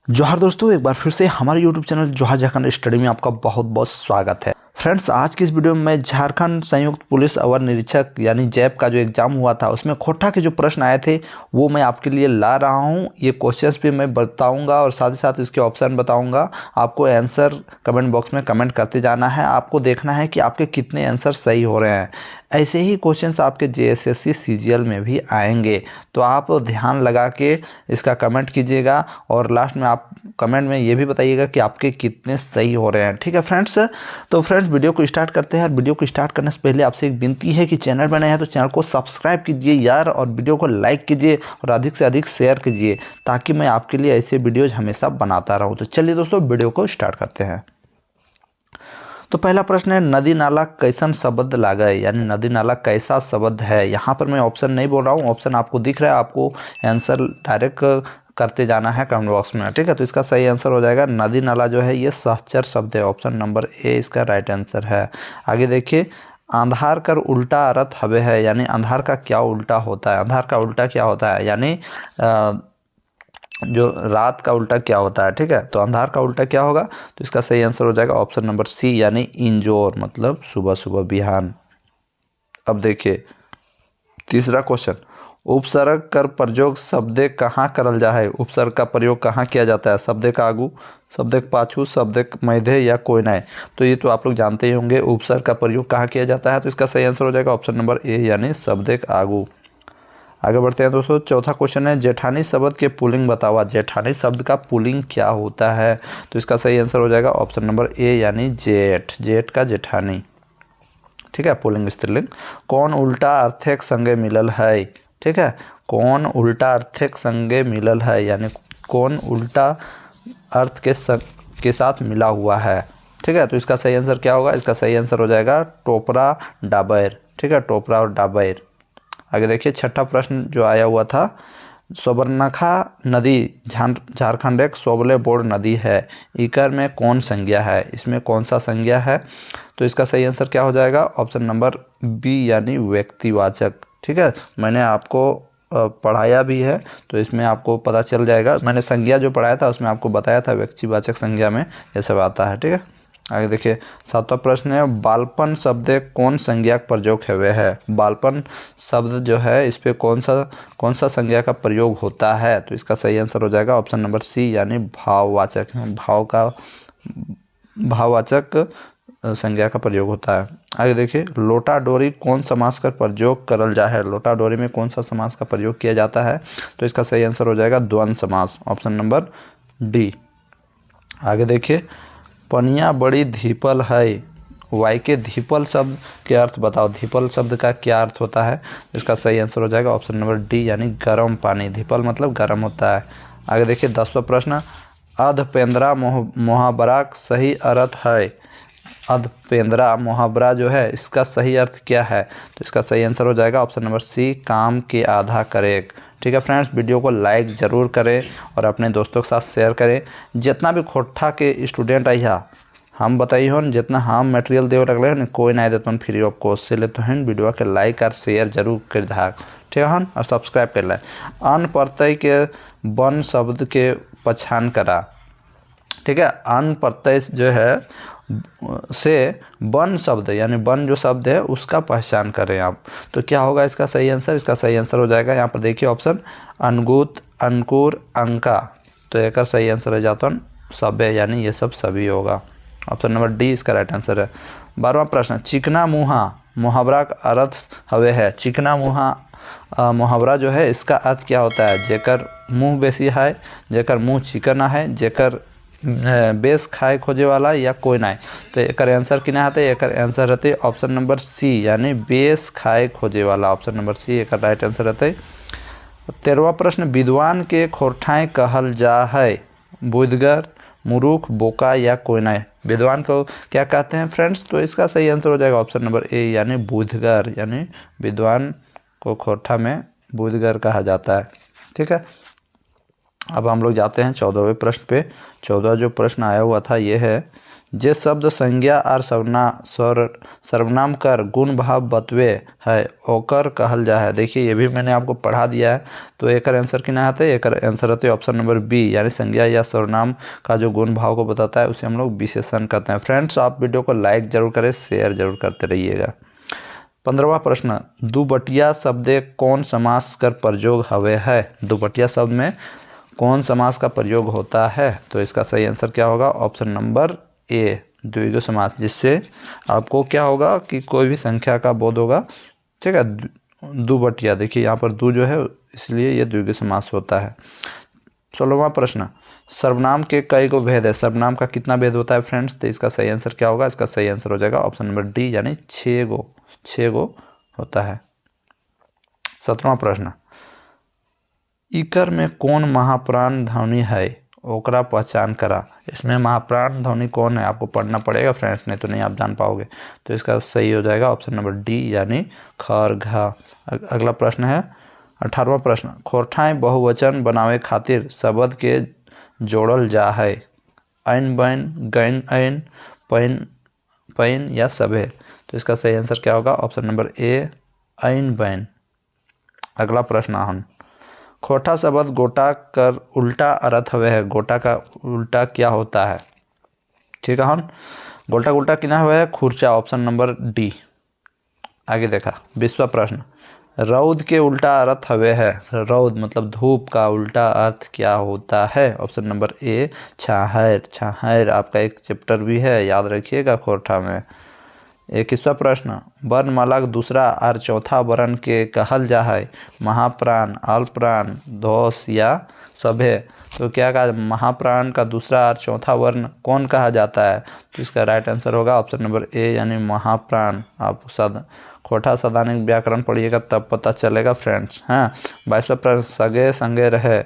जोहार दोस्तों, एक बार फिर से हमारे YouTube चैनल जोहार झारखंड स्टडी में आपका बहुत बहुत स्वागत है। फ्रेंड्स, आज की इस वीडियो में मैं झारखंड संयुक्त पुलिस अवर निरीक्षक यानी जैप का जो एग्जाम हुआ था उसमें खोटा के जो प्रश्न आए थे वो मैं आपके लिए ला रहा हूं। ये क्वेश्चंस भी मैं बताऊंगा और साथ ही साथ इसके ऑप्शन बताऊंगा। आपको आंसर कमेंट बॉक्स में कमेंट करते जाना है। आपको देखना है कि आपके कितने आंसर सही हो रहे हैं। ऐसे ही क्वेश्चंस आपके JSSC CGL में भी आएंगे, तो आप ध्यान लगा के इसका कमेंट कीजिएगा और लास्ट में आप कमेंट में ये भी बताइएगा कि आपके कितने सही हो रहे हैं। ठीक है फ्रेंड्स, तो फ्रेंड्स वीडियो को स्टार्ट करते हैं। वीडियो को स्टार्ट करने से पहले आपसे एक विनती है कि चैनल बने हैं तो चैनल को सब्सक्राइब कीजिए यार, और वीडियो को लाइक कीजिए और अधिक से अधिक शेयर कीजिए ताकि मैं आपके लिए ऐसे वीडियोज हमेशा बनाता रहूँ। तो चलिए दोस्तों वीडियो को स्टार्ट करते हैं। तो पहला प्रश्न है, नदी नाला कैसन शब्द लागे, यानी नदी नाला कैसा शब्द है। यहाँ पर मैं ऑप्शन नहीं बोल रहा हूँ, ऑप्शन आपको दिख रहा है, आपको आंसर डायरेक्ट करते जाना है कमेंट बॉक्स में। ठीक है, तो इसका सही आंसर हो जाएगा नदी नाला जो है ये सहचर शब्द है। ऑप्शन नंबर ए इसका राइट आंसर है। आगे देखिए, अंधार कर उल्टा अर्थ हवे है, यानी अंधार का क्या उल्टा होता है। अंधार का उल्टा क्या होता है, यानी जो रात का उल्टा क्या होता है। ठीक है, तो अंधार का उल्टा क्या होगा, तो इसका सही आंसर हो जाएगा ऑप्शन नंबर सी, यानी इंजोर, मतलब सुबह सुबह बिहान। अब देखिए तीसरा क्वेश्चन, उपसर्ग कर प्रयोग शब्दे कहाँ करल जा है। उपसर्ग का प्रयोग कहाँ किया जाता है, शब्दे का आगू, शब्दे के पाछू, शब्दे के मध्य या कोई नहीं। तो ये तो आप लोग जानते ही होंगे उपसर्ग का प्रयोग कहाँ किया जाता है। तो इसका सही आंसर हो जाएगा ऑप्शन नंबर ए, यानी शब्दे के आगू। आगे बढ़ते हैं दोस्तों, चौथा क्वेश्चन है, जेठानी शब्द के पुलिंग बतावा। जेठानी शब्द का पुलिंग क्या होता है। तो इसका सही आंसर हो जाएगा ऑप्शन नंबर ए, यानी जेठ, जेठ का जेठानी। ठीक है, पुलिंग स्त्रीलिंग। कौन उल्टा अर्थक संगे मिलल है। ठीक है, कौन उल्टा अर्थक संगे मिलल है, यानी कौन उल्टा अर्थ के साथ मिला हुआ है। ठीक है, तो इसका सही आंसर क्या होगा, इसका सही आंसर हो जाएगा टोपरा डाबर। ठीक है, टोपरा और डाबर। आगे देखिए छठा प्रश्न जो आया हुआ था, स्वर्णखा नदी झारखंड एक सोबले बोर्ड नदी है, इकर में कौन संज्ञा है, इसमें कौन सा संज्ञा है। तो इसका सही आंसर क्या हो जाएगा ऑप्शन नंबर बी, यानी व्यक्तिवाचक। ठीक है, मैंने आपको पढ़ाया भी है तो इसमें आपको पता चल जाएगा। मैंने संज्ञा जो पढ़ाया था उसमें आपको बताया था व्यक्तिवाचक संज्ञा में ये सब आता है। ठीक है, आगे देखिए सातवां प्रश्न है, बालपन शब्द कौन संज्ञा का प्रयोग हुए है। बालपन शब्द जो है इस पे कौन सा संज्ञा का प्रयोग होता है। तो इसका सही आंसर हो जाएगा ऑप्शन नंबर सी, यानी भाववाचक, भाववाचक संज्ञा का प्रयोग होता है। आगे देखिए, लोटा डोरी कौन समास का प्रयोग करल जा है। लोटा डोरी में कौन सा समास का प्रयोग किया जाता है। तो इसका सही आंसर हो जाएगा द्वंद्व समास, ऑप्शन नंबर डी। आगे देखिए, पनिया बड़ी धीपल है, वाई के धीपल शब्द के अर्थ बताओ। धीपल शब्द का क्या अर्थ होता है। इसका सही आंसर हो जाएगा ऑप्शन नंबर डी, यानी गर्म पानी। धीपल मतलब गर्म होता है। आगे देखिए 10वां प्रश्न, अधपेंद्रा मुहावरा सही अर्थ है। अधपेंद्रा मुहावरा जो है इसका सही अर्थ क्या है। तो इसका सही आंसर हो जाएगा ऑप्शन नंबर सी, काम के आधा करेक। ठीक है फ्रेंड्स, वीडियो को लाइक ज़रूर करें और अपने दोस्तों के साथ शेयर करें। जितना भी खोट्ठा के स्टूडेंट आइया हम बताइए हो, जितना हम मटेरियल दे रखले हैं कोई नहीं देते फ्री ऑफ कॉस्ट से लेते हैं। वीडियो के लाइक और शेयर जरूर कर दे, ठीक है, और सब्सक्राइब कर ले। अन प्रत्यय के वन शब्द के पहचान करा। ठीक है, अन प्रत्यय जो है से वन शब्द, यानी वन जो शब्द है उसका पहचान करें आप। तो क्या होगा इसका सही आंसर, इसका सही आंसर हो जाएगा यहाँ पर देखिए ऑप्शन अनगुत, अंकुर, अंका। तो एक सही आंसर हो जाता है सभ्य, यानी ये सब सभी होगा। ऑप्शन नंबर डी इसका राइट आंसर है। 12वां प्रश्न, चिकना मुहा मुहावरा का अर्थ हवे है। चिकना मुहा मुहावरा जो है इसका अर्थ क्या होता है। जेकर मुँह बेसी है, जेकर मुँह चिकना है, जेकर बेस खाए खोजे वाला या कोई नहीं। तो एक आंसर किना है, एक आंसर रहते ऑप्शन नंबर सी, यानी बेस खाए खोजे वाला। ऑप्शन नंबर सी एक राइट आंसर रहते। 13वां प्रश्न, विद्वान के खोरठाएँ कहल जा है। बुद्धगर, मूर्ख, बोका या कोई नहीं। विद्वान को क्या कहते हैं फ्रेंड्स। तो इसका सही आंसर हो जाएगा ऑप्शन नंबर ए, यानी बुद्धगर, यानी विद्वान को खोरठा में बुद्धगर कहा जाता है। ठीक है, अब हम लोग जाते हैं 14वें प्रश्न पे। 14वां जो प्रश्न आया हुआ था ये है, जे शब्द संज्ञा और सर्वनाम कर गुण भाव बतवे है ओकर कहल जा है। देखिए ये भी मैंने आपको पढ़ा दिया है। तो एक आंसर की ना आता है, एक आंसर होते ऑप्शन नंबर बी, यानी संज्ञा या सर्वनाम का जो गुण भाव को बताता है उसे हम लोग विशेषण कहते हैं। फ्रेंड्स आप वीडियो को लाइक जरूर करें, शेयर जरूर करते रहिएगा। 15वां प्रश्न, दुबटिया शब्द कौन समास कर प्रयोग हवे है। दुबटिया शब्द में कौन समास का प्रयोग होता है। तो इसका सही आंसर क्या होगा, ऑप्शन नंबर ए, द्विगु समास, जिससे आपको क्या होगा कि कोई भी संख्या का बोध होगा। ठीक है, दुबटिया, देखिए यहाँ पर दु जो है इसलिए ये द्विगु समास होता है। 16वां प्रश्न, सर्वनाम के कई गो भेद है। सर्वनाम का कितना भेद होता है फ्रेंड्स। तो इसका सही आंसर क्या होगा, इसका सही आंसर हो जाएगा ऑप्शन नंबर डी, यानी 6 गो होता है। 17वां प्रश्न, इकर में कौन महाप्राण ध्वनि है ओकरा पहचान करा। इसमें महाप्राण ध्वनि कौन है आपको पढ़ना पड़ेगा फ्रेंड्स, नहीं तो नहीं आप जान पाओगे। तो इसका सही हो जाएगा ऑप्शन नंबर डी, यानी खर घा। अगला प्रश्न है 18वां प्रश्न, खोरठाएँ बहुवचन बनावे खातिर शब्द के जोड़ल जा है। ऐन बैन, गैन ऐन, पैन पैन या सभे। तो इसका सही आंसर क्या होगा, ऑप्शन नंबर ए, ऐन बैन। अगला प्रश्न हम, खोटा शब्द गोटा कर उल्टा अर्थ हवे है। गोटा का उल्टा क्या होता है। ठीक है, हम गोटा उल्टा किना हुआ है, खुर्चा, ऑप्शन नंबर डी। आगे देखा 20वां प्रश्न, रौद के उल्टा अर्थ हवे है। रौद मतलब धूप का उल्टा अर्थ क्या होता है। ऑप्शन नंबर ए, छाहर। छाहर आपका एक चैप्टर भी है, याद रखिएगा खोरठा में। 21वां प्रश्न, वर्णमाला दूसरा और चौथा वर्ण के कहल जा है। महाप्राण, अल्पप्राण, धोष या सभे। तो क्या कहा, महाप्राण का दूसरा और चौथा वर्ण कौन कहा जाता है। तो इसका राइट आंसर होगा ऑप्शन नंबर ए, यानी महाप्राण। आप खोटा सदानिक व्याकरण पढ़िएगा तब पता चलेगा फ्रेंड्स। हाँ, 22वां प्रश्न, सगे संगे रहे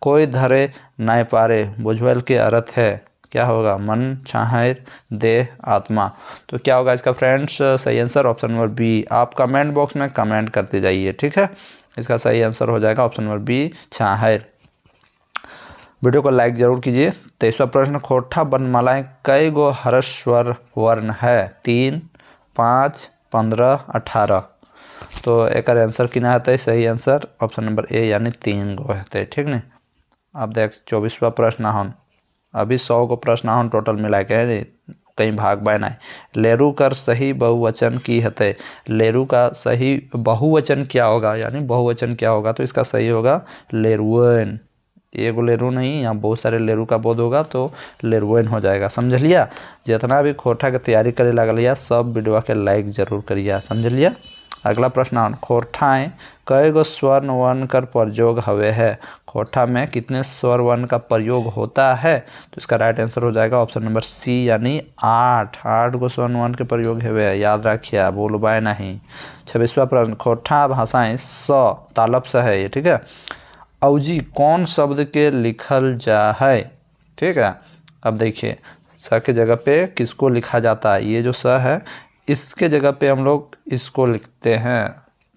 कोई धरे नाय पारे बुझवल के अर्थ है। क्या होगा, मन, छाहर, देह, आत्मा। तो क्या होगा इसका फ्रेंड्स सही आंसर ऑप्शन नंबर बी। आप कमेंट बॉक्स में कमेंट करते जाइए। ठीक है, इसका सही आंसर हो जाएगा ऑप्शन नंबर बी, छाहर। वीडियो को लाइक जरूर कीजिए। 23वां प्रश्न, खोटा वर्णमालाएं कई गो ह्रस्वर वर्ण है। 3, 5, 15, 18। तो एक आंसर किना आता है, सही आंसर ऑप्शन नंबर ए, यानी 3 गो है। ठीक नहीं। अब देख 24वां प्रश्न हम, अभी 100 को प्रश्न हम टोटल मिला के कहीं भाग बाय लेरू कर सही बहुवचन की हते। लेरू का सही बहुवचन क्या होगा, यानी बहुवचन क्या होगा। तो इसका सही होगा लेरुअन। एगो लेरू नहीं, यहाँ बहुत सारे लेरू का बोध होगा तो लेरुअन हो जाएगा। समझ लिया। जितना भी खोटा के तैयारी करे लगलिया सब वीडियो के लाइक जरूर करिए। समझ लिया। अगला प्रश्न, खोठाएँ कई गो स्वर्ण वर्ण कर प्रयोग हवे है। खोठा में कितने स्वर वर्ण का प्रयोग होता है। तो इसका राइट आंसर हो जाएगा ऑप्शन नंबर सी, यानी 8 गो स्वर्ण वर्ण के प्रयोग हुए। याद रखिए, बोलबाए नहीं। 26वां प्रश्न, खोठा भाषाएं स तालप से है ये। ठीक है, औजी कौन शब्द के लिखल जा है। ठीक है, अब देखिए स के जगह पे किसको लिखा जाता है। ये जो स है इसके जगह पे हम लोग इसको लिखते हैं।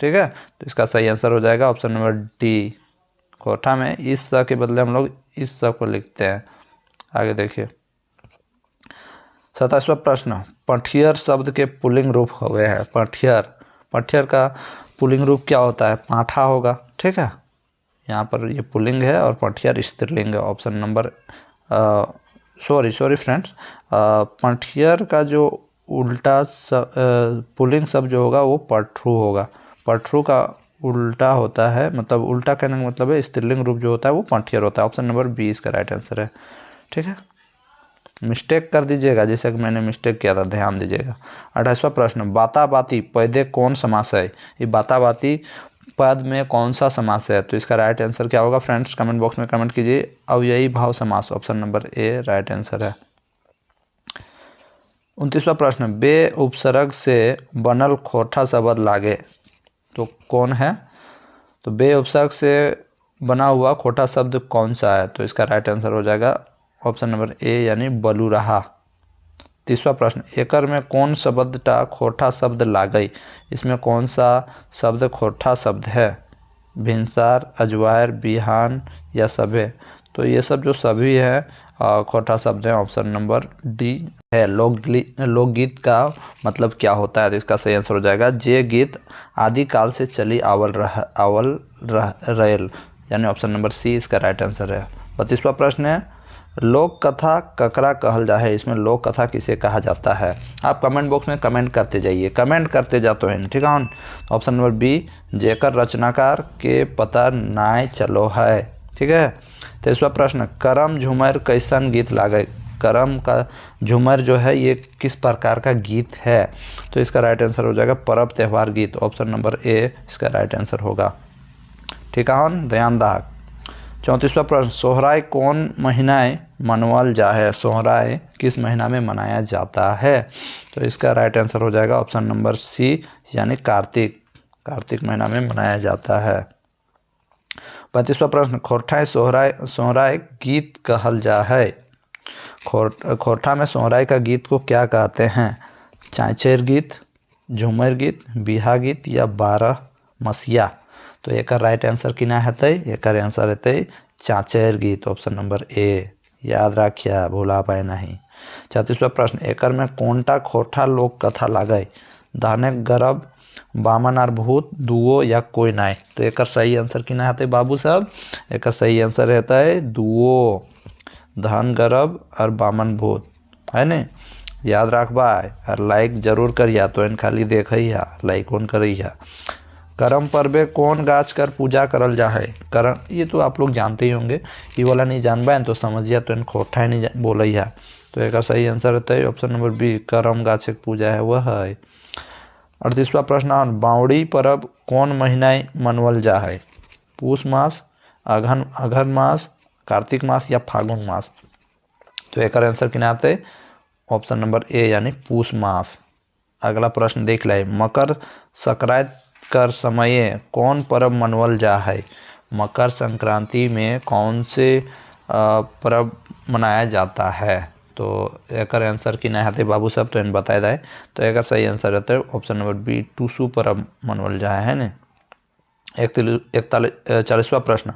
ठीक है, तो इसका सही आंसर हो जाएगा ऑप्शन नंबर डी। कोठा में इस स के बदले हम लोग इस स को लिखते हैं। आगे देखिए 27वां प्रश्न, पठियर शब्द के पुल्लिंग रूप हुए हैं। पठियर का पुल्लिंग रूप क्या होता है, पाठा होगा। ठीक है, यहाँ पर ये पुल्लिंग है और पठियर स्त्रीलिंग है। ऑप्शन नंबर सॉरी फ्रेंड्स, पठियर का जो उल्टा पुल्लिंग शब्द जो होगा वो पठरू होगा। पठरू का उल्टा होता है, मतलब उल्टा कहने का मतलब है स्त्रीलिंग रूप जो होता है वो पठियर होता है। ऑप्शन नंबर 20 का राइट आंसर है। ठीक है, मिस्टेक कर दीजिएगा जैसे कि मैंने मिस्टेक किया था, ध्यान दीजिएगा। 28वां प्रश्न, बाता बाती पदे कौन समास है। ये बाता बाती पद में कौन सा समास है। तो इसका राइट आंसर क्या होगा फ्रेंड्स, कमेंट बॉक्स में कमेंट कीजिए। अव्ययी भाव समास, option number A right answer है। 29वां प्रश्न, बे उपसर्ग से बनल खोटा शब्द लागे तो कौन है। तो बे उपसर्ग से बना हुआ खोटा शब्द कौन सा है। तो इसका राइट आंसर हो जाएगा ऑप्शन नंबर ए, यानी बलुराहा। 30वां प्रश्न, एकर में कौन शब्दटा खोटा शब्द लागई। इसमें कौन सा शब्द खोटा शब्द है। भिनसार, अजवायर, बिहान या सभे। तो ये सब जो सभी है खोटा शब्द है ऑप्शन नंबर डी है। लोकगीत का मतलब क्या होता है, तो इसका सही आंसर हो जाएगा जे गीत आदिकाल से चली आवल रहेल, यानी ऑप्शन नंबर सी इसका राइट आंसर है। 32वां प्रश्न है लोक कथा ककरा कहल जा है, इसमें लोक कथा किसे कहा जाता है। आप कमेंट बॉक्स में कमेंट करते जाइए, कमेंट करते जाते हैं, ठीक है। ऑप्शन नंबर बी जेकर रचनाकार के पता नाय चलो है, ठीक है। 23वां प्रश्न करम झूमर कैसन गीत लागे, करम का झूमर जो है ये किस प्रकार का गीत है, तो इसका राइट आंसर हो जाएगा पर्व त्यौहार गीत, ऑप्शन नंबर ए इसका राइट आंसर होगा, ठीक है। ध्यान दाग। 34वां प्रश्न सोहराय कौन महीना मनवाल जा है, सोहराय किस महीना में मनाया जाता है, तो इसका राइट आंसर हो जाएगा ऑप्शन नंबर सी यानी कार्तिक महीना में मनाया जाता है। 35वां प्रश्न खोरठा सोहराय गीत कहल जा है, खोरठा में सोहराय का गीत को क्या कहते हैं, चाँचर गीत, झूमर गीत, बिहा गीत या 12 मसिया, तो एक राइट आंसर किना हेतै, एक आंसर हेतै चाँचर गीत, ऑप्शन नंबर ए, याद रखिए भूला पाए नहीं। 36वां प्रश्न एकर में कोनटा खोरठा लोक कथा लागे, धने गरब, बामन और भूत, दुओ या कोई नाय, तो एक सही आंसर किना हेतै बाबू साहब, एक सही आंसर हेतै दुओ, धन गरब और बामन भूत, है न, याद रखबा और लाइक जरूर करिया, तो इन खाली देखिया लाइक कौन करिया। करम पर्वे कौन गाछ कर पूजा करल जा है, करम ये तो आप लोग जानते ही होंगे, ये वाला नहीं जानबा तो समझिया तो इन खोटा ही नहीं बोलिया, तो एक सही आंसर रहता है ऑप्शन नंबर बी करम गाछ की पूजा है वह है। 38वां प्रश्न बावड़ी पर्व कौन महीना मनवल जा है, पूष मास, अघन मास, कार्तिक मास या फागुन मास, तो एक आंसर किना आते ऑप्शन नंबर ए यानी पूष मास। अगला प्रश्न देख ले मकर संक्रांति कर समय कौन पर्व मनवल जा है, मकर संक्रांति में कौन से पर्व मनाया जाता है, तो एक आंसर की नहीं आते बाबू साहब, तो इन बताए जाए, तो एक सही आंसर रहता है ऑप्शन नंबर बी टूसू पर्व मनवल जाए है न। 41वां प्रश्न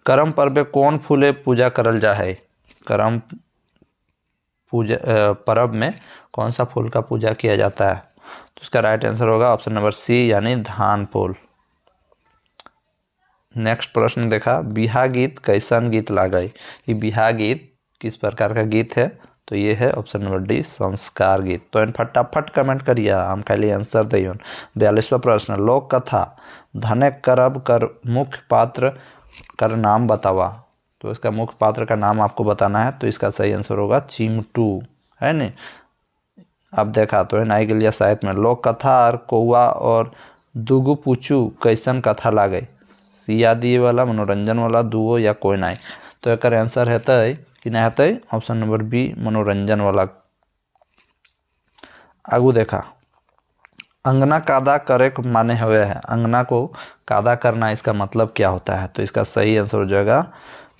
करम पर्व कौन फूले पूजा करल जा है, करम पूजा पर्व में कौन सा फूल का पूजा किया जाता है, तो इसका राइट आंसर होगा ऑप्शन नंबर सी यानी धान फूल। नेक्स्ट प्रश्न देखा बिहा गीत कैसन गीत लागे, ये बिहा गीत किस प्रकार का गीत है, तो ये है ऑप्शन नंबर डी संस्कार गीत, तो इन फटाफट कमेंट करिए हम खाली आंसर दियो। 42वां प्रश्न लोक कथा धने करब कर मुख्य पात्र कर नाम बतावा, तो इसका मुख्य पात्र का नाम आपको बताना है, तो इसका सही आंसर होगा चिमटू, है न। अब देखा तो इन आई गलिया साहित्य में लोक कथा और कौआ और दुगु पूछू कैसन कथा लागे, सियादी वाला, मनोरंजन वाला, दुओ या कोई नहीं, तो एक आंसर हेतै कि नहीं हेतै ऑप्शन नंबर बी मनोरंजन वाला। आगू देखा अंगना कादा करे माने हुए है, अंगना को कादा करना इसका मतलब क्या होता है, तो इसका सही आंसर हो जाएगा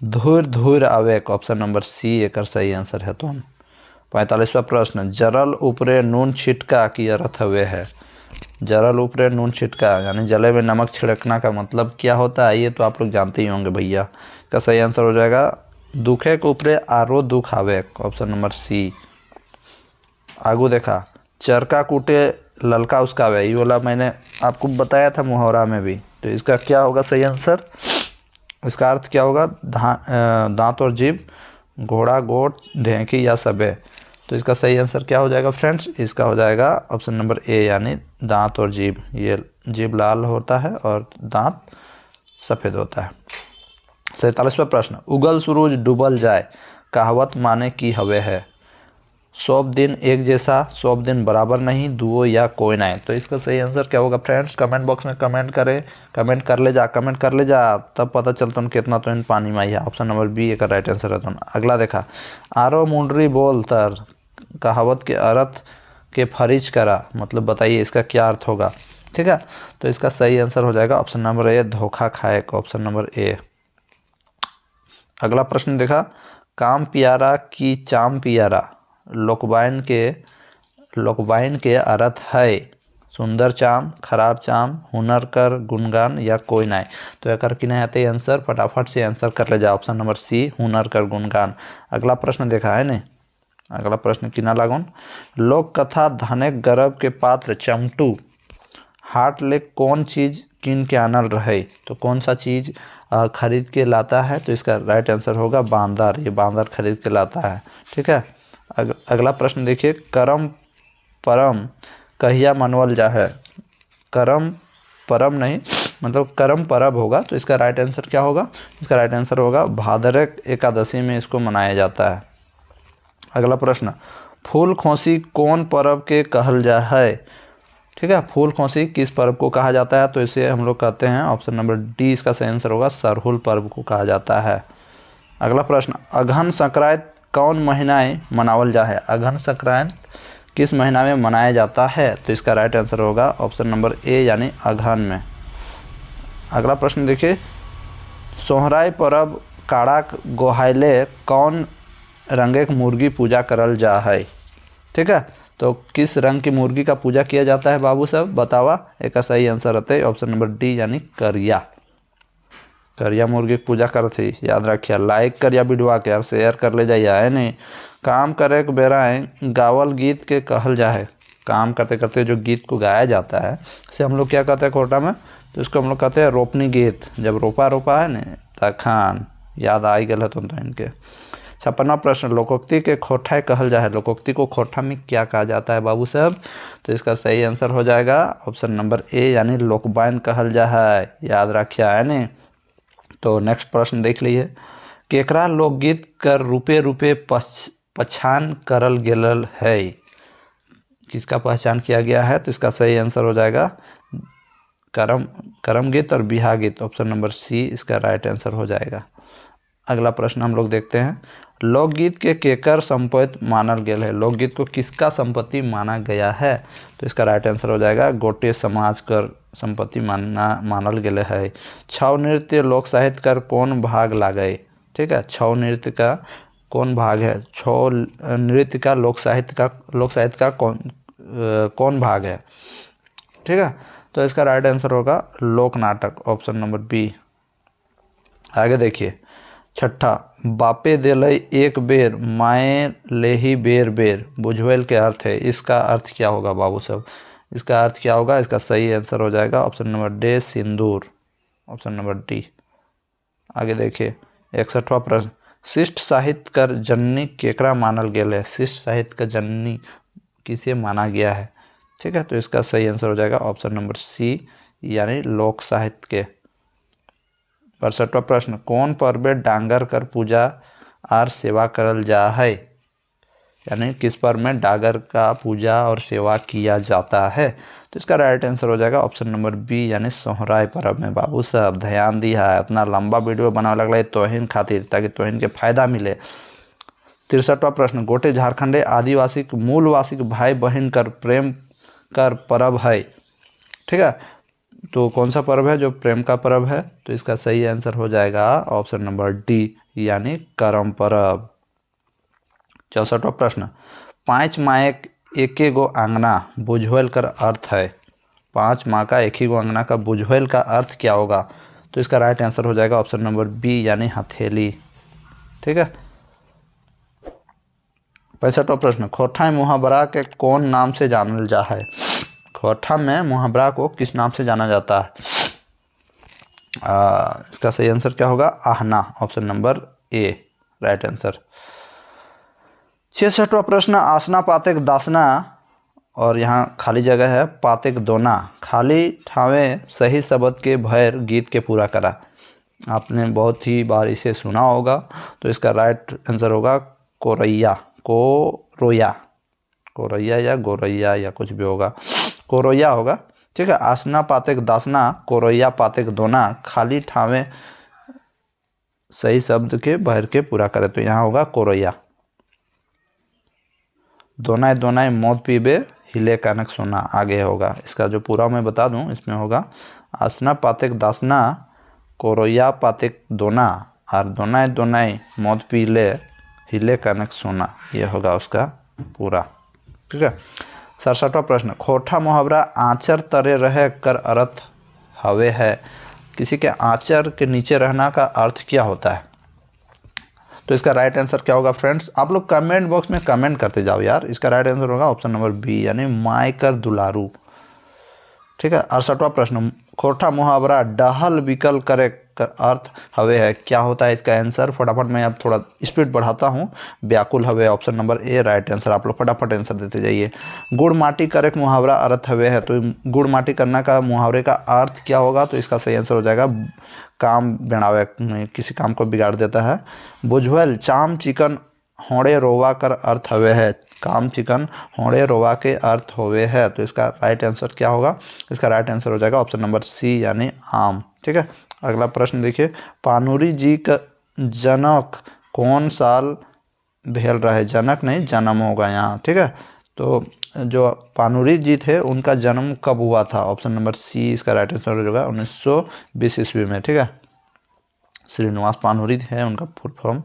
धूर धूर आवे, ऑप्शन नंबर सी एक सही आंसर है। तो 45वां प्रश्न जरल ऊपरे नून छिटका की अर्थ हुए है, जरल ऊपरे नून छिटका यानी जले में नमक छिड़कना का मतलब क्या होता है, ये तो आप लोग जानते ही होंगे भैया, का सही आंसर हो जाएगा दुखे के ऊपरे आरो दुख आवे, ऑप्शन नंबर सी। आगू देखा चरका कूटे ललका उसका आवे, ये वाला मैंने आपको बताया था मुहावरा में भी, तो इसका क्या होगा सही आंसर, इसका अर्थ क्या होगा दांत और जीभ, घोड़ा गोट ढेंकी या सबे, तो इसका सही आंसर क्या हो जाएगा फ्रेंड्स, इसका हो जाएगा ऑप्शन नंबर ए यानी दांत और जीभ, ये जीभ लाल होता है और दांत सफ़ेद होता है। 47वां प्रश्न उगल सूरज डूबल जाए कहावत माने की हवे है, सब दिन एक जैसा, सब दिन बराबर नहीं, दुओ या कोई नहीं, तो इसका सही आंसर क्या होगा फ्रेंड्स, कमेंट बॉक्स में कमेंट करें, कमेंट कर ले जा तब पता चलता है कितना तो इन पानी में है, ऑप्शन नंबर बी एक राइट आंसर रहता है। अगला देखा आरो मुंडरी बोल तर कहावत के अर्थ के फरिज करा, मतलब बताइए इसका क्या अर्थ होगा, ठीक है, तो इसका सही आंसर हो जाएगा ऑप्शन नंबर ए धोखा खाए, ऑप्शन नंबर ए। अगला प्रश्न देखा काम पियारा की चाम पियारा लोकवाइन के अर्थ है, सुंदर चाम, खराब चाम, हुनर कर, गुणगान या कोई नहीं। तो एक कि नहीं आते आंसर, फटाफट से आंसर कर ले जाओ। ऑप्शन नंबर सी हुनर कर गुणगान। अगला प्रश्न देखा है ने, अगला प्रश्न किना लागोन, लोक कथा धनेक गर्भ के पात्र चमटू हाट ले कौन चीज किन के आनल रहे। तो कौन सा चीज खरीद के लाता है। तो इसका राइट आंसर होगा बांदर। ये बांदर खरीद के लाता है। ठीक है। अगला प्रश्न देखिए, करम परम कहिया मनवल जा है। करम परम नहीं, मतलब करम परब होगा। तो इसका राइट आंसर क्या होगा, इसका राइट आंसर होगा भाद्रक एकादशी में इसको मनाया जाता है। अगला प्रश्न, फूल खोसी कौन पर्व के कहल जा है। ठीक है, फूल खोसी किस पर्व को कहा जाता है। तो इसे हम लोग कहते हैं, ऑप्शन नंबर डी इसका सही आंसर होगा, सरहुल पर्व को कहा जाता है। अगला प्रश्न, अघन संक्रांत कौन महीनाएं मनावल जा है। अघन संक्रांत किस महीना में मनाया जाता है। तो इसका राइट आंसर होगा ऑप्शन नंबर ए यानी अघन में। अगला प्रश्न देखिए, सोहराय पर्व काड़ाक गोहाइले कौन रंगे मुर्गी पूजा करल जा है। ठीक है, तो किस रंग की मुर्गी का पूजा किया जाता है बाबू साहब बतावा। एक सही आंसर रहता है ऑप्शन नंबर डी यानी करिया। करिया मुर्गी की पूजा करते, याद रखिए। लाइक करिया वीडियो के, यार शेयर कर ले जाइए है नहीं। काम करे के बेरा गावल गीत के कहल जा है। काम करते करते जो गीत को गाया जाता है से हम लोग क्या कहते हैं कोटा में, तो इसको हम लोग कहते हैं रोपनी गीत। जब रोपा है न तखान याद आई गल है तो इनके। 56वां प्रश्न, लोकोक्ति के खोठा कहल जा है। लोकोक्ति को खोठा में क्या कहा जाता है बाबू साहब। तो इसका सही आंसर हो जाएगा ऑप्शन नंबर ए यानी लोकबान कहल जा है। याद रखिए है नहीं। तो नेक्स्ट प्रश्न देख लीजिए, केकरा लोकगीत कर रूपे रूपे पहचान करल गेलल है। किसका पहचान किया गया है। तो इसका सही आंसर हो जाएगा करम गीत और बिहा गीत। ऑप्शन नंबर सी इसका राइट आंसर हो जाएगा। अगला प्रश्न हम लोग देखते हैं, लोकगीत के केकर संपत्ति मानल गया है। लोकगीत को किसका संपत्ति माना गया है। तो इसका राइट आंसर हो जाएगा गोटे समाज कर संपत्ति मानल गया है। छऊ नृत्य लोक साहित्य कर कौन भाग लागे। ठीक है, छऊ नृत्य का कौन भाग है। छऊ नृत्य का लोक साहित्य का कौन भाग है। ठीक है, तो इसका राइट आंसर होगा लोक नाटक। Option number B. आगे देखिए, 6ठा, बापे देलई एक बेर माए लेही बेर बेर बुझवेल के अर्थ है। इसका अर्थ क्या होगा बाबू साहब। इसका अर्थ क्या होगा, इसका सही आंसर हो जाएगा ऑप्शन नंबर डी सिंदूर। Option number D. आगे देखिए, 61वां प्रश्न, शिष्ट साहित्य कर जननी केकरा मानल गेल है। शिष्ट साहित्य का जननी किसे माना गया है। ठीक है, तो इसका सही आंसर हो जाएगा ऑप्शन नंबर सी यानी लोक साहित्य के। 62वां प्रश्न, कौन पर्व डांगर कर पूजा और सेवा करल जा है। यानी किस पर्व में डागर का पूजा और सेवा किया जाता है। तो इसका राइट आंसर हो जाएगा ऑप्शन नंबर बी यानी सोहराय पर्व में। बाबू साहब ध्यान दिया है, इतना लंबा वीडियो बनावे लगला है तोहिन खातिर, ताकि तोहिन के फायदा मिले। 63वां प्रश्न, गोटे झारखंडे आदिवासी मूलवासी भाई बहन कर प्रेम कर पर्व है। ठीक है, तो कौन सा पर्व है जो प्रेम का पर्व है। तो इसका सही आंसर हो जाएगा ऑप्शन नंबर डी यानी करम पर्व। 64वां प्रश्न, 5 माँ एके गो आंगना बुझवेल कर अर्थ है। 5 माँ का एक ही गो आंगना का बुझवेल का अर्थ क्या होगा। तो इसका राइट आंसर हो जाएगा ऑप्शन नंबर बी यानी हथेली। ठीक है। 65वां प्रश्न, खोठा मुहावरा के कौन नाम से जानल जा है। खोठा में मुहावरा को किस नाम से जाना जाता है। इसका सही आंसर क्या होगा, Aahna. Option number A right answer. 66वां प्रश्न, आसना पातेक दासना, और यहाँ खाली जगह है पातेक दोना खाली ठावे सही शब्द के भैर गीत के पूरा करा। आपने बहुत ही बार इसे सुना होगा। तो इसका राइट आंसर होगा कोरैया। कोरैया या गोरैया या कुछ भी होगा, कोरैया होगा। ठीक है, आसना पातेक दासना कोरैया पातेक दोना खाली ठावे सही शब्द के भैर के पूरा करे। तो यहाँ होगा कोरैया। दोनाए दोनाए मौत पीबे हिले कानक सोना आगे होगा। इसका जो पूरा मैं बता दूं, इसमें होगा आसना पातेक दासना कोरैया पातेक दोना और दोनाए दोनाए मौत पीले हिले कानक सोना, ये होगा उसका पूरा। ठीक है। 67वां प्रश्न, खोटा मुहावरा आंचर तरे रहे कर अर्थ हवे है। किसी के आंचर के नीचे रहना का अर्थ क्या होता है? तो इसका राइट आंसर क्या होगा फ्रेंड्स? आप लोग कमेंट बॉक्स में कमेंट करते जाओ यार। इसका राइट आंसर होगा ऑप्शन नंबर बी यानी मायकर दुलारू। ठीक है। 68वां प्रश्न, खोटा मुहावरा डहल विकल करे का अर्थ हवे है, क्या होता है इसका आंसर? फटाफट मैं अब थोड़ा स्पीड बढ़ाता हूँ। व्याकुल हवे, option number A right answer. आप लोग फटाफट आंसर देते जाइए। गुड़ माटी करे का मुहावरा अर्थ हवे है, तो गुड़ माटी करना का मुहावरे का अर्थ क्या होगा? तो इसका सही आंसर हो जाएगा काम बिगाड़े, किसी काम को बिगाड़ देता है। बुझवल चाम चिकन होड़े रोवा कर अर्थ हवे है, काम चिकन होड़े रोवा के अर्थ होवे है, तो इसका राइट आंसर क्या होगा? इसका राइट आंसर हो जाएगा ऑप्शन नंबर सी यानी आम। ठीक है। अगला प्रश्न देखिए, पानुरी जी का जनक कौन साल भेल रहे? जनक नहीं, जन्म होगा यहाँ। ठीक है। तो जो पानुरी जी थे उनका जन्म कब हुआ था? ऑप्शन नंबर सी इसका राइट आंसर हो जाएगा 1920 ईस्वी में। ठीक है। श्रीनिवास पानुरी है उनका फुल फॉर्म।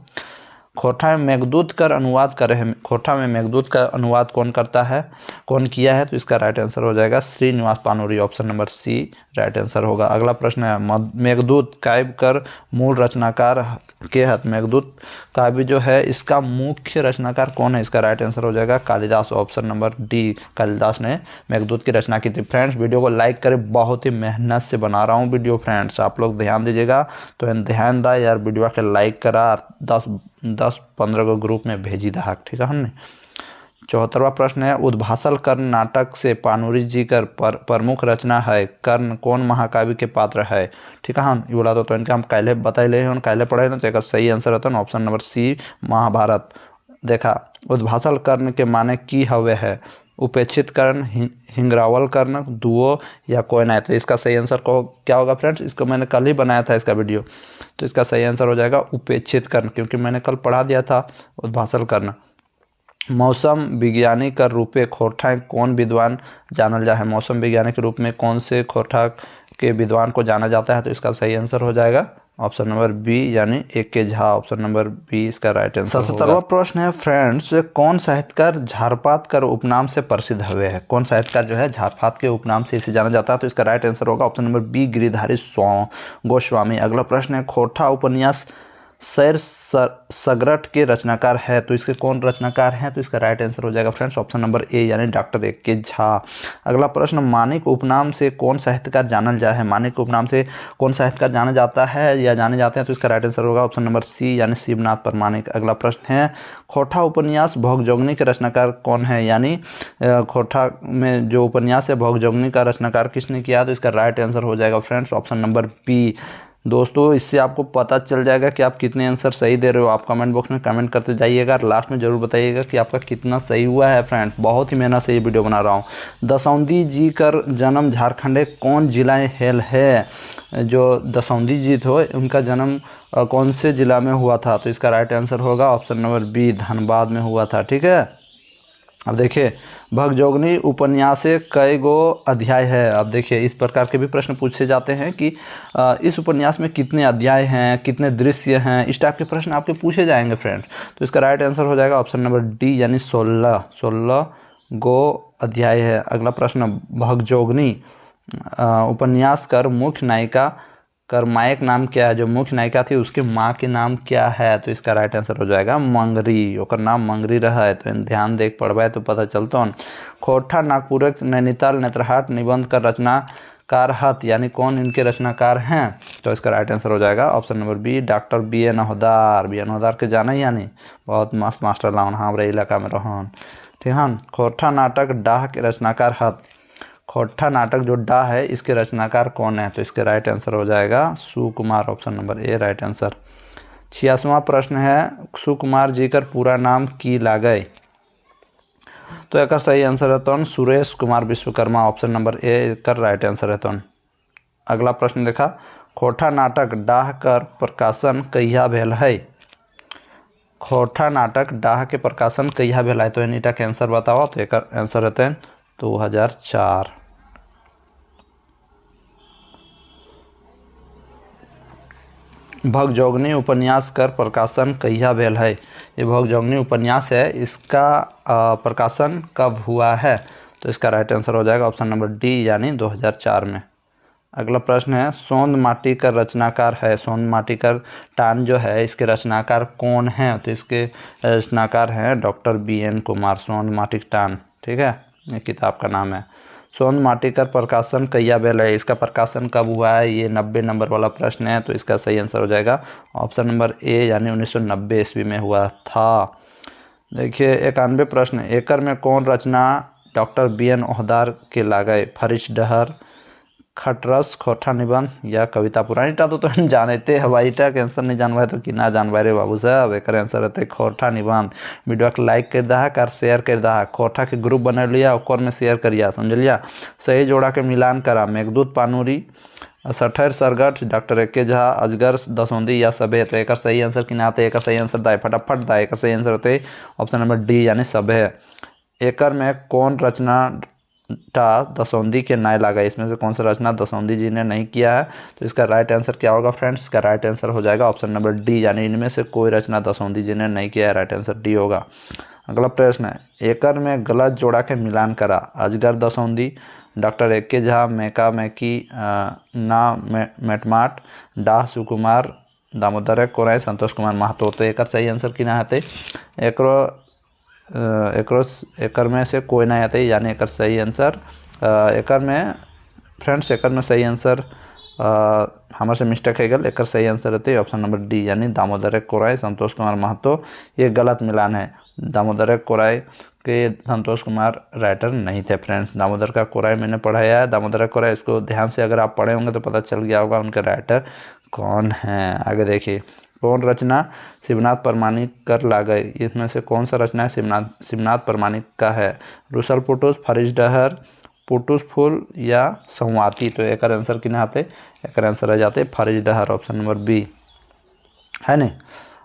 खोटा में मेघदूत कर अनुवाद करे हैं, खोटा में मेघदूत का अनुवाद कौन करता है, कौन किया है? तो इसका राइट आंसर हो जाएगा Srinivas Panuri, option number C right answer होगा। अगला प्रश्न है, मेघदूत काव्य कर मूल रचनाकार के हत? मेघदूत काव्य जो है इसका मुख्य रचनाकार कौन है? इसका राइट आंसर हो जाएगा Kalidas, option number D Kalidas ने मेघदूत की रचना की थी। फ्रेंड्स वीडियो को लाइक करें, बहुत ही मेहनत से बना रहा हूँ वीडियो फ्रेंड्स, आप लोग ध्यान दीजिएगा। तो ध्यान दा यार, वीडियो के लाइक करा, 10-15 को ग्रुप में भेजी दा। ठीक है हमने। 74वां प्रश्न है, उद्भासल कर्ण नाटक से पानुरी जी कर प्रमुख रचना है, कर्ण कौन महाकाव्य के पात्र है? ठीक है। हम बोला तो इनका हम पहले बताइले हैं, पहले पढ़े ना, तो एक सही आंसर होता है ऑप्शन नंबर सी महाभारत। देखा, उद्भासल कर्ण के माने की हवे है? उपेक्षित कर्ण, हिंगरावल कर्ण, दुओ या कोई नहीं? तो इसका सही आंसर को क्या होगा फ्रेंड्स? इसको मैंने कल ही बनाया था इसका वीडियो, तो इसका सही आंसर हो जाएगा उपेक्षित कर्ण, क्योंकि मैंने कल पढ़ा दिया था उद्भासल कर्ण। मौसम विज्ञानी का रूपे खोरठा कौन विद्वान जानल जा है? मौसम विज्ञानी के रूप में कौन से खोरठा के विद्वान को जाना जाता है? तो इसका सही आंसर हो जाएगा ऑप्शन नंबर बी यानी एक के झा, ऑप्शन नंबर बी इसका राइट आंसर। 77वां प्रश्न है फ्रेंड्स, कौन साहित्यकार झारपात कर उपनाम से प्रसिद्ध हुए है? कौन साहित्यकार जो है झारपात के उपनाम से इसे जाना जाता है? तो इसका राइट आंसर होगा option number B Giridhari Goswami. अगला प्रश्न है, खोरठा उपन्यास सैर सगरट के रचनाकार है, तो इसके कौन रचनाकार हैं? तो इसका राइट आंसर हो जाएगा फ्रेंड्स ऑप्शन नंबर ए यानी डॉक्टर एक के झा। अगला प्रश्न, मानिक उपनाम से कौन साहित्यकार जानल जा है? मानिक उपनाम से कौन साहित्यकार जाना जाता है या जाने जाते हैं? तो इसका राइट आंसर होगा ऑप्शन नंबर सी यानी शिवनाथ परमानिक। अगला प्रश्न है, खोटा उपन्यास भोगजोगनी के रचनाकार कौन है? यानी खोटा में जो उपन्यास है भोगजोगनी का रचनाकार किसने किया? तो इसका राइट आंसर हो जाएगा फ्रेंड्स ऑप्शन नंबर बी। दोस्तों इससे आपको पता चल जाएगा कि आप कितने आंसर सही दे रहे हो। आप कमेंट बॉक्स में कमेंट करते जाइएगा, लास्ट में ज़रूर बताइएगा कि आपका कितना सही हुआ है। फ्रेंड्स बहुत ही मेहनत से ये वीडियो बना रहा हूँ। दसौंधी जी का जन्म झारखंड कौन जिला हेल है? जो दसौंधी जी थे उनका जन्म कौन से ज़िला में हुआ था? तो इसका राइट आंसर होगा ऑप्शन नंबर बी धनबाद में हुआ था। ठीक है। अब देखिए, भगजोगनी उपन्यास कई गो अध्याय है? अब देखिए इस प्रकार के भी प्रश्न पूछे जाते हैं कि इस उपन्यास में कितने अध्याय हैं, कितने दृश्य हैं, इस टाइप के प्रश्न आपके पूछे जाएंगे फ्रेंड्स। तो इसका राइट आंसर हो जाएगा ऑप्शन नंबर डी यानी 16 गो अध्याय है। अगला प्रश्न, भगजोगनी उपन्यास कर मुख्य नायिका कर मायक नाम क्या है? जो मुख्य नायिका थी उसके माँ के नाम क्या है? तो इसका राइट आंसर हो जाएगा मंगरी, ओकर नाम मंगरी रहा है। तो ध्यान देख पढ़बे तो पता चलता। खोरठा नागपुर नैनीताल नेत्रहाट निबंध का रचनाकार हत, यानी कौन इनके रचनाकार हैं? तो इसका राइट आंसर हो जाएगा option number B doctor B A Naudar. B A Naudar के जाना ही यानी बहुत मस्त मास्टर लाउन हमारे इलाका में रहन। ठीक है। खोरठा नाटक डाह के रचनाकार हत? खोरठा नाटक जो डा है इसके रचनाकार कौन है? तो इसके राइट आंसर हो जाएगा Sukumar, option number A right answer. 86वां प्रश्न है, सुकुमार जी का पूरा नाम की लागय? तो एक सही आंसर है सुरेश कुमार विश्वकर्मा, ऑप्शन नंबर ए कर राइट आंसर है। अगला प्रश्न देखा, खोरठा नाटक डाह कर प्रकाशन कहिया भेल है? खोरठा नाटक डाह के प्रकाशन कहिया भेल है? तो इनका के आंसर बताओ। तो एक आंसर रहते हैं 2004। भगजोगनी उपन्यास कर प्रकाशन कहिया भेल है? ये भगजोगनी उपन्यास है, इसका प्रकाशन कब हुआ है? तो इसका राइट आंसर हो जाएगा ऑप्शन नंबर डी यानी 2004 में। अगला प्रश्न है सोंद माटीकर रचनाकार है। सोंद माटीकर टान जो है इसके रचनाकार कौन हैं? तो इसके रचनाकार हैं डॉक्टर BN कुमार। सोंद माटिक टान, ठीक है, ये किताब का नाम है। सोंद माटीकर प्रकाशन कैया बेल है, इसका प्रकाशन कब हुआ है? ये 90 नंबर वाला प्रश्न है। तो इसका सही आंसर हो जाएगा ऑप्शन नंबर ए यानी 1990 ईस्वी में हुआ था। देखिए 91 प्रश्न, एकर में कौन रचना डॉक्टर BN ओहदार के लागे? फरिश डहर, खटरस, खोठा निबंध या कविता पुरानी? टा तो जानते हवाई टा के आंसर नहीं जानवा तो कि ना जानवा रे बाबू साहब। एक आंसर रहते खोठा निबंध। वीडियो के लाइक कर दहा कर शेयर कर दहा, खोठा के ग्रुप बना लिया और में शेयर करिया, समझ लिया। सही जोड़ा के मिलान करा, मेघदूत पानूरी, सठर सरगठ, डॉक्टर एके झा, अजगर दसौंदी या सबे? तो एक सही आंसर कि नाते एक सही आंसर दाए फटाफट दाए। एक सही आंसर होते ऑप्शन नंबर डी यानी सबे। एकर में कौन रचना टा दसौंदी के नाय लागा? इसमें से कौन सा रचना दसौंदी जी ने नहीं किया है? तो इसका राइट आंसर क्या होगा फ्रेंड्स? इसका राइट आंसर हो जाएगा ऑप्शन नंबर डी यानी इनमें से कोई रचना दसौंदी जी ने नहीं किया है। राइट आंसर डी होगा। अगला प्रश्न है एकर में गलत जोड़ा के मिलान करा। अजगर दसौंदी, डॉक्टर एके झा, मैका मैकी, ना मेटमाट, डाह सुकुमार, दामोदर कोराई, संतोष कुमार महतो? तो एक सही आंसर कि ना आते एकर में से कोई नहीं आते यानी एक सही आंसर एकर में फ्रेंड्स एकर में सही आंसर हमारे से मिस्टेक है गल। एक सही आंसर रहते ऑप्शन नंबर डी यानी दामोदर कोराई, संतोष कुमार महतो। ये गलत मिलान है। दामोदर कोराई के संतोष कुमार राइटर नहीं थे फ्रेंड्स। दामोदर का कोराई मैंने पढ़ाया है। दामोदर कोराई इसको ध्यान से अगर आप पढ़े होंगे तो पता चल गया होगा उनके राइटर कौन हैं। आगे देखिए कौन रचना शिवनाथ परमाणिक कर ला गए? इसमें से कौन सा रचना है शिवनाथ परमाणिक का है? रुसल पुटुस, फरिश डहर, पुटुस फूल या संवाती? तो एक आंसर कि ना आते एक आंसर रह जाते फरिश डहर ऑप्शन नंबर बी है नहीं।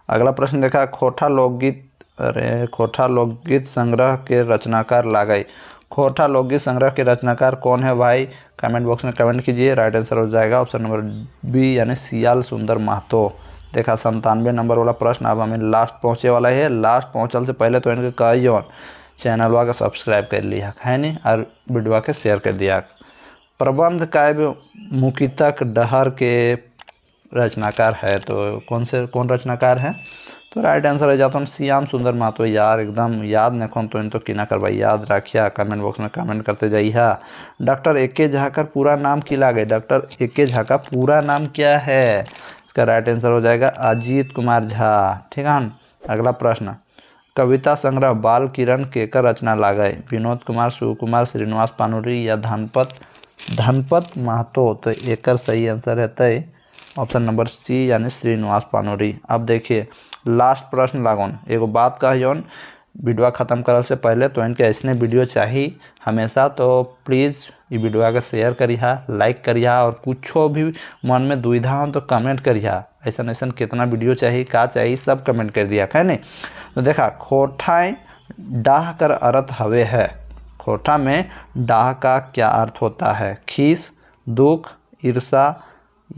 अगला प्रश्न देखा खोठा लोकगीत संग्रह के रचनाकार लागे। खोठा लोकगीत संग्रह के रचनाकार कौन है भाई? कमेंट बॉक्स में कमेंट कीजिए। राइट आंसर हो जाएगा ऑप्शन नंबर बी यानी सियाल सुंदर महतो। देखा 97 नंबर वाला प्रश्न। अब हमें लास्ट पहुँचे वाला है। लास्ट पहुँचल से पहले तो इनके कही चैनलवा का सब्सक्राइब कर लिया है नहीं और वीडियो के शेयर कर दिया। प्रबंध काव्य मुकितक डहर के रचनाकार है। तो कौन रचनाकार है? तो राइट आंसर है जाता हूँ श्याम सुंदर महतो। यार एकदम याद नहीं तो इन तो किना करवाई याद रखिया। कमेंट बॉक्स में कमेंट करते जाइए। डॉक्टर एके झा का पूरा नाम की लागे? डॉक्टर एके झा का पूरा नाम क्या है? इसका राइट आंसर हो जाएगा अजीत कुमार झा, ठीक है। अगला प्रश्न कविता संग्रह बाल किरण केकर रचना लागे? विनोद कुमार, शिवकुमार, श्रीनिवास पानूरी या धनपत महतो? तो एक सही आंसर है ऑप्शन नंबर सी यानी श्रीनिवास पानूरी। अब देखिए लास्ट प्रश्न लागोन एगो बात कहियोन वीडियो ख़त्म करने से पहले तो इनके ऐसने वीडियो चाहिए हमेशा। तो प्लीज़ ये वीडियो का शेयर करिए, लाइक करिए और कुछ भी मन में दुविधा हो तो कमेंट करिए। ऐसा कितना वीडियो चाहिए का चाहिए सब कमेंट कर दिया है नहीं। तो देखा खोठाएँ डाह कर अर्थ हवे है। खोठा में डाह का क्या अर्थ होता है? खीस, दुख, ईर्षा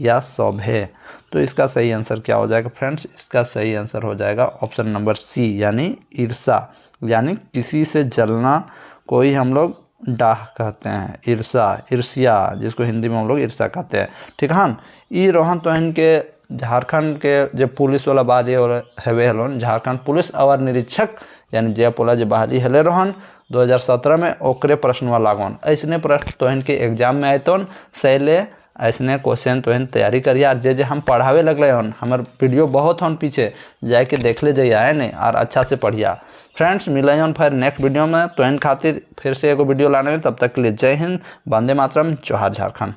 या सौभे? तो इसका सही आंसर क्या हो जाएगा फ्रेंड्स? इसका सही आंसर हो जाएगा ऑप्शन नंबर सी यानी ईर्षा, यानी किसी से जलना कोई हम लोग डाह कहते हैं। ईर्ष्या जिसको हिंदी में हम लोग ईर्ष्या कहते हैं, ठीक है। ई रोहन तो इनके झारखंड के जो पुलिस वाला बात और हेवे हलोन झारखंड पुलिस अवर निरीक्षक यानी जयपुला जो बहाली हेले रोहन 2017 में ओकरे प्रश्न लागोन। ऐसने प्रश्न तो इनके एग्जाम में आए तो सैले ऐसने क्वेश्चन तो तैयारी करिए। जे हम पढ़ावे लगल हन हमार वीडियो बहुत हन पीछे जाके देख ले जाइए है नहीं और अच्छा से पढ़िया। फ्रेंड्स मिले हन फिर नेक्स्ट वीडियो में। तो इन खातिर फिर से एगो वीडियो लाने में तब तक के लिए जय हिंद, वंदे मातरम, जोहार झारखंड।